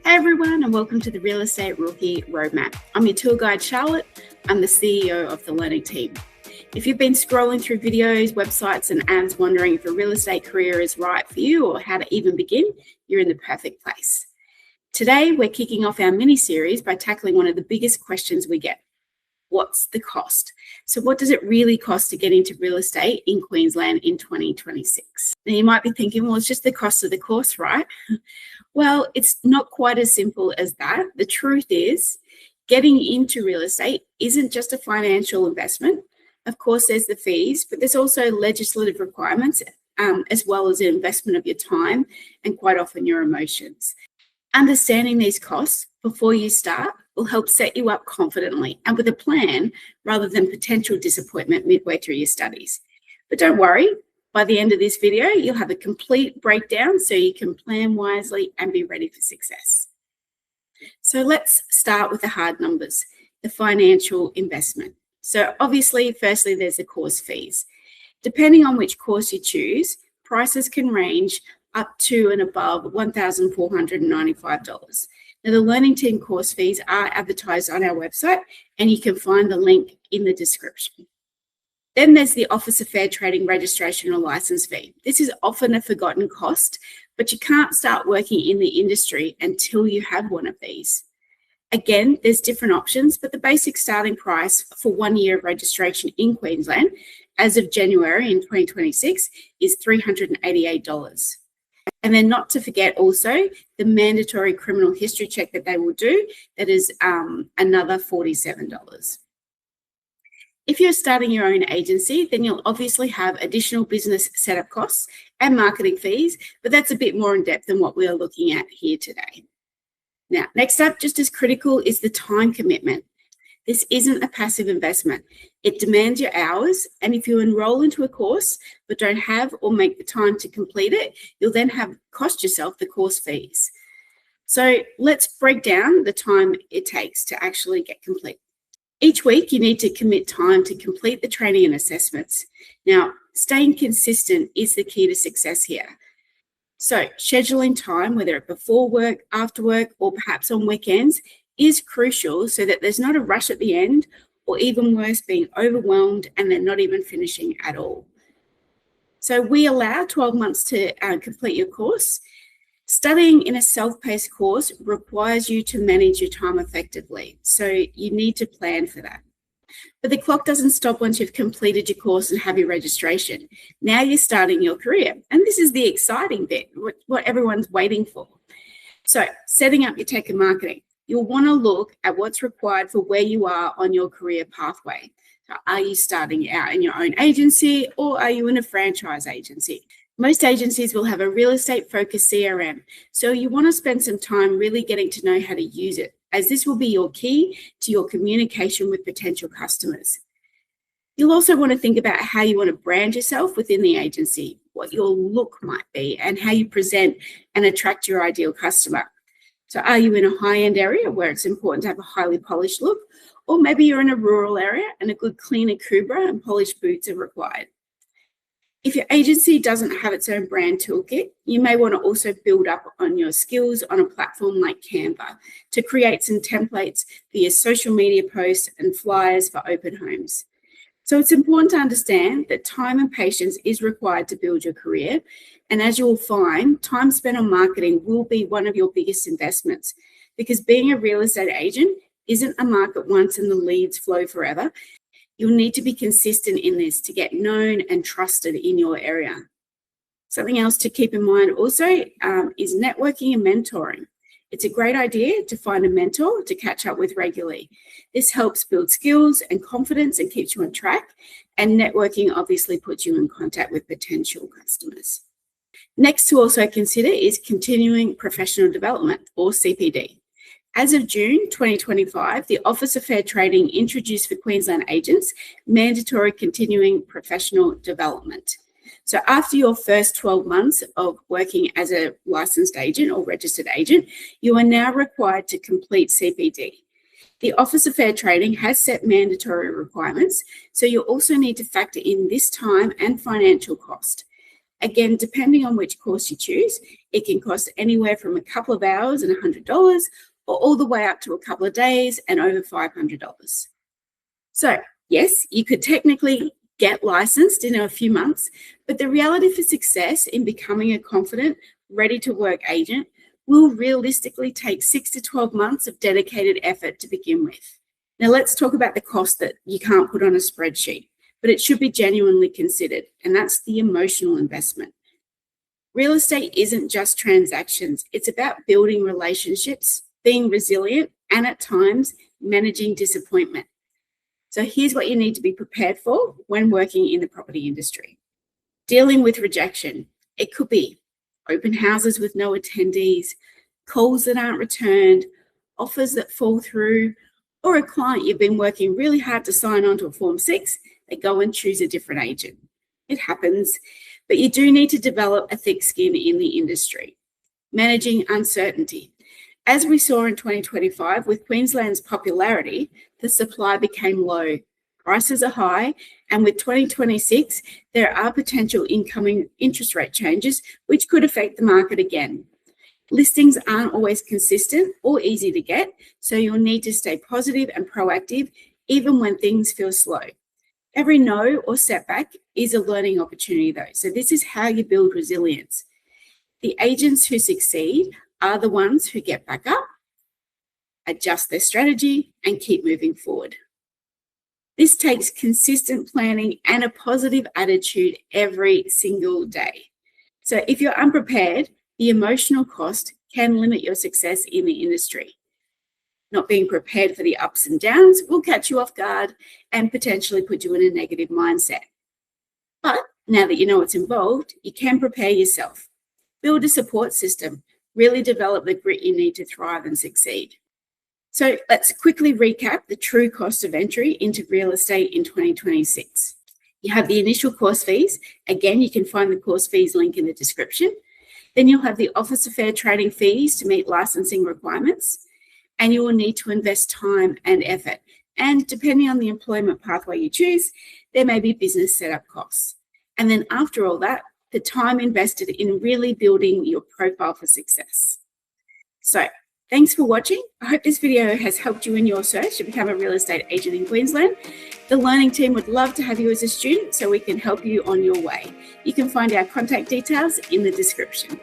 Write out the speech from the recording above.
Hey everyone, and welcome to the Real Estate Rookie Roadmap. I'm your tour guide, Charlotte. I'm the CEO of the learning team. If you've been scrolling through videos, websites, and ads wondering if a real estate career is right for you or how to even begin, you're in the perfect place. Today, we're kicking off our mini-series by tackling one of the biggest questions we get. What's the cost? So what does it really cost to get into real estate in Queensland in 2026? Now you might be thinking, well, it's just the cost of the course, right? Well, it's not quite as simple as that. The truth is, getting into real estate isn't just a financial investment. Of course, there's the fees, but there's also legislative requirements, as well as the investment of your time and quite often your emotions. Understanding these costs before you start will help set you up confidently and with a plan rather than potential disappointment midway through your studies. But don't worry, by the end of this video, you'll have a complete breakdown so you can plan wisely and be ready for success. So let's start with the hard numbers, the financial investment. So obviously, firstly, there's the course fees. Depending on which course you choose, prices can range up to and above $1,495. Now, the Learning Team course fees are advertised on our website, and you can find the link in the description. Then there's the Office of Fair Trading registration or license fee. This is often a forgotten cost, but you can't start working in the industry until you have one of these. Again, there's different options, but the basic starting price for 1 year of registration in Queensland as of January in 2026 is $388. And then not to forget also the mandatory criminal history check that they will do, that is another $47. If you're starting your own agency, then you'll obviously have additional business setup costs and marketing fees, but that's a bit more in depth than what we are looking at here today. Now, next up, just as critical is the time commitment. This isn't a passive investment. It demands your hours, and if you enroll into a course but don't have or make the time to complete it, you'll then have cost yourself the course fees. So let's break down the time it takes to actually get complete. Each week, you need to commit time to complete the training and assessments. Now, staying consistent is the key to success here. So scheduling time, whether it's before work, after work, or perhaps on weekends, is crucial so that there's not a rush at the end, or even worse, being overwhelmed and then not even finishing at all. So we allow 12 months to complete your course. Studying in a self-paced course requires you to manage your time effectively, so you need to plan for that. But the clock doesn't stop once you've completed your course and have your registration. Now you're starting your career, and this is the exciting bit, what everyone's waiting for. So setting up your tech and marketing. You'll want to look at what's required for where you are on your career pathway. So are you starting out in your own agency, or are you in a franchise agency? Most agencies will have a real estate focused CRM, so you want to spend some time really getting to know how to use it, as this will be your key to your communication with potential customers. You'll also want to think about how you want to brand yourself within the agency, what your look might be, and how you present and attract your ideal customer. So are you in a high-end area where it's important to have a highly polished look, or maybe you're in a rural area and a good clean Akubra and polished boots are required? If your agency doesn't have its own brand toolkit, you may want to also build up on your skills on a platform like Canva to create some templates for your social media posts and flyers for open homes. So it's important to understand that time and patience is required to build your career. And as you'll find, time spent on marketing will be one of your biggest investments, because being a real estate agent isn't a market once and the leads flow forever. You'll need to be consistent in this to get known and trusted in your area. Something else to keep in mind also is networking and mentoring. It's a great idea to find a mentor to catch up with regularly. This helps build skills and confidence and keeps you on track. And networking obviously puts you in contact with potential customers. Next to also consider is continuing professional development, or CPD. As of June 2025, the Office of Fair Trading introduced for Queensland agents mandatory continuing professional development. So after your first 12 months of working as a licensed agent or registered agent, you are now required to complete CPD. The Office of Fair Trading has set mandatory requirements, so you'll also need to factor in this time and financial cost. Again, depending on which course you choose, It can cost anywhere from a couple of hours and $100 or all the way up to a couple of days and over $500. So yes, you could technically get licensed in a few months, but the reality for success in becoming a confident, ready-to-work agent will realistically take 6 to 12 months of dedicated effort to begin with. Now let's talk about the cost that you can't put on a spreadsheet, but it should be genuinely considered, and that's the emotional investment. Real estate isn't just transactions. It's about building relationships, being resilient, and at times managing disappointment. So here's what you need to be prepared for when working in the property industry. Dealing with rejection. It could be open houses with no attendees, calls that aren't returned, offers that fall through, or a client you've been working really hard to sign on to a Form 6, they go and choose a different agent. It happens, but you do need to develop a thick skin in the industry. Managing uncertainty. As we saw in 2025, with Queensland's popularity, the supply became low. Prices are high, and with 2026, there are potential incoming interest rate changes, which could affect the market again. Listings aren't always consistent or easy to get, so you'll need to stay positive and proactive even when things feel slow. Every no or setback is a learning opportunity though, so this is how you build resilience. The agents who succeed are the ones who get back up, adjust their strategy, and keep moving forward. This takes consistent planning and a positive attitude every single day. So if you're unprepared, the emotional cost can limit your success in the industry. Not being prepared for the ups and downs will catch you off guard and potentially put you in a negative mindset. But now that you know what's involved, you can prepare yourself. Build a support system. Really develop the grit you need to thrive and succeed. So let's quickly recap the true cost of entry into real estate in 2026. You have the initial course fees. Again, you can find the course fees link in the description. Then you'll have the Office of Fair Trading fees to meet licensing requirements. And you will need to invest time and effort. And depending on the employment pathway you choose, there may be business setup costs. And then after all that, the time invested in really building your profile for success. So thanks for watching. I hope this video has helped you in your search to become a real estate agent in Queensland. The learning team would love to have you as a student so we can help you on your way. You can find our contact details in the description.